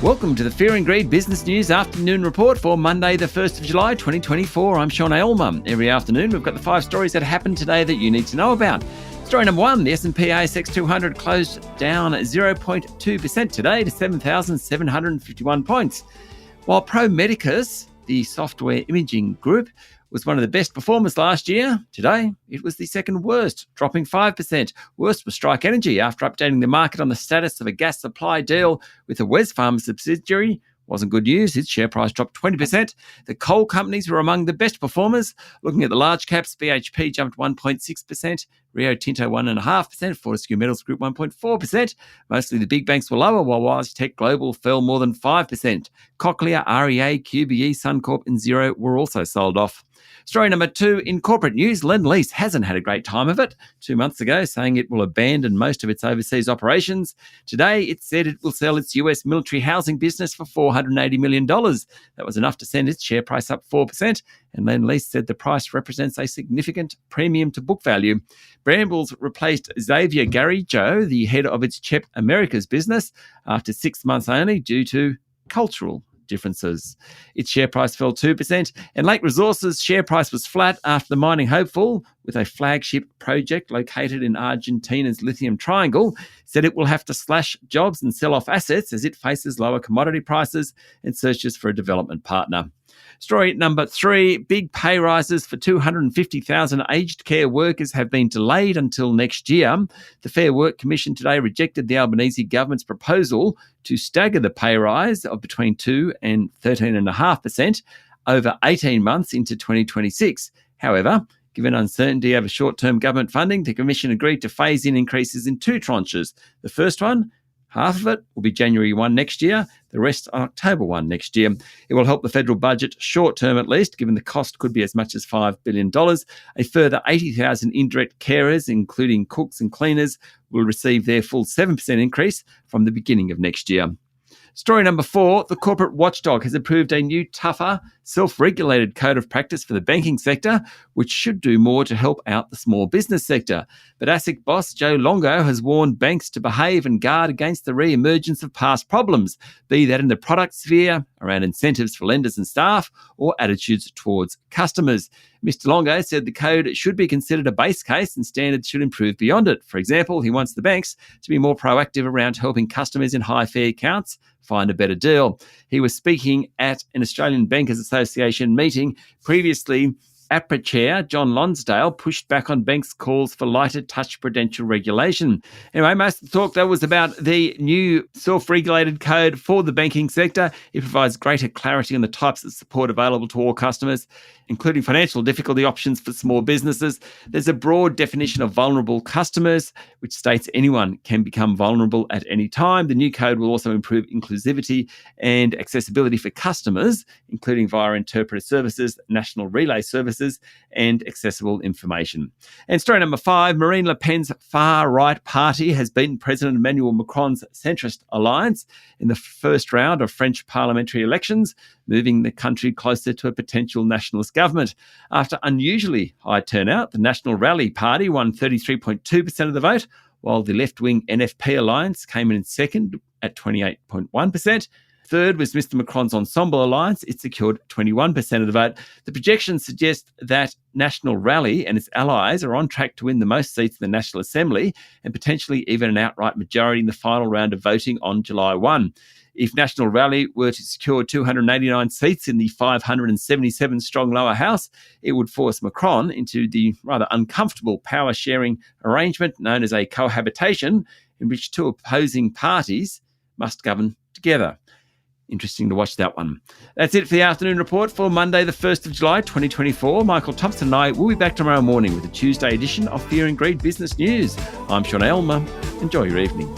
Welcome to the Fear and Greed Business News Afternoon Report for Monday, the 1st of July, 2024. I'm Sean Aylmer. Every afternoon, we've got the 5 stories that happened today that you need to know about. Story number 1, the S&P ASIC 200 closed down 0.2% today to 7,751 points. While Pro Medicus, the software imaging group, was one of the best performers last year, today it was the second worst, dropping 5%. Worst was Strike Energy after updating the market on the status of a gas supply deal with a Wesfarmers subsidiary. Wasn't good news. Its share price dropped 20%. The coal companies were among the best performers. Looking at the large caps, BHP jumped 1.6%, Rio Tinto 1.5%, Fortescue Metals Group 1.4%. Mostly the big banks were lower, while WiseTech Global fell more than 5%. Cochlear, REA, QBE, Suncorp and Xero were also sold off. Story number 2, in corporate news, Lendlease hasn't had a great time of it. 2 months ago, saying it will abandon most of its overseas operations. Today, it said it will sell its US military housing business for $480 million. That was enough to send its share price up 4%, and Lendlease said the price represents a significant premium to book value. Brambles replaced Xavier Garrigo, the head of its CHEP Americas business, after 6 months only due to cultural differences. Its share price fell 2%, and Lake Resources' share price was flat after the mining hopeful, with a flagship project located in Argentina's Lithium Triangle, said it will have to slash jobs and sell off assets as it faces lower commodity prices and searches for a development partner. Story number 3, big pay rises for 250,000 aged care workers have been delayed until next year. The Fair Work Commission today rejected the Albanese government's proposal to stagger the pay rise of between 2 and 13.5% over 18 months into 2026. However, given uncertainty over short-term government funding, the Commission agreed to phase in increases in 2 tranches. The first one, half of it, will be January 1 next year, the rest on October 1 next year. It will help the federal budget short-term at least, given the cost could be as much as $5 billion. A further 80,000 indirect carers, including cooks and cleaners, will receive their full 7% increase from the beginning of next year. Story number 4, the corporate watchdog has approved a new, tougher, self-regulated code of practice for the banking sector, which should do more to help out the small business sector. But ASIC boss Joe Longo has warned banks to behave and guard against the re-emergence of past problems, be that in the product sphere, around incentives for lenders and staff, or attitudes towards customers. Mr. Longo said the code should be considered a base case and standards should improve beyond it. For example, he wants the banks to be more proactive around helping customers in high fee accounts find a better deal. He was speaking at an Australian Bankers Association meeting. Previously, APRA Chair John Lonsdale pushed back on banks' calls for lighter touch prudential regulation. Anyway, most of the talk, though, was about the new self-regulated code for the banking sector. It provides greater clarity on the types of support available to all customers, including financial difficulty options for small businesses. There's a broad definition of vulnerable customers, which states anyone can become vulnerable at any time. The new code will also improve inclusivity and accessibility for customers, including via interpreter services, national relay services, and accessible information. And story number 5, Marine Le Pen's far-right party has beaten President Emmanuel Macron's centrist alliance in the first round of French parliamentary elections, moving the country closer to a potential nationalist government. After unusually high turnout, the National Rally Party won 33.2% of the vote, while the left-wing NFP alliance came in second at 28.1%. Third was Mr. Macron's Ensemble Alliance. It secured 21% of the vote. The projections suggest that National Rally and its allies are on track to win the most seats in the National Assembly and potentially even an outright majority in the final round of voting on July 1. If National Rally were to secure 289 seats in the 577-strong lower house, it would force Macron into the rather uncomfortable power-sharing arrangement known as a cohabitation, in which 2 opposing parties must govern together. Interesting to watch that one. That's it for the afternoon report for Monday, the 1st of July, 2024. Michael Thompson and I will be back tomorrow morning with a Tuesday edition of Fear and Greed Business News. I'm Sean Aylmer. Enjoy your evening.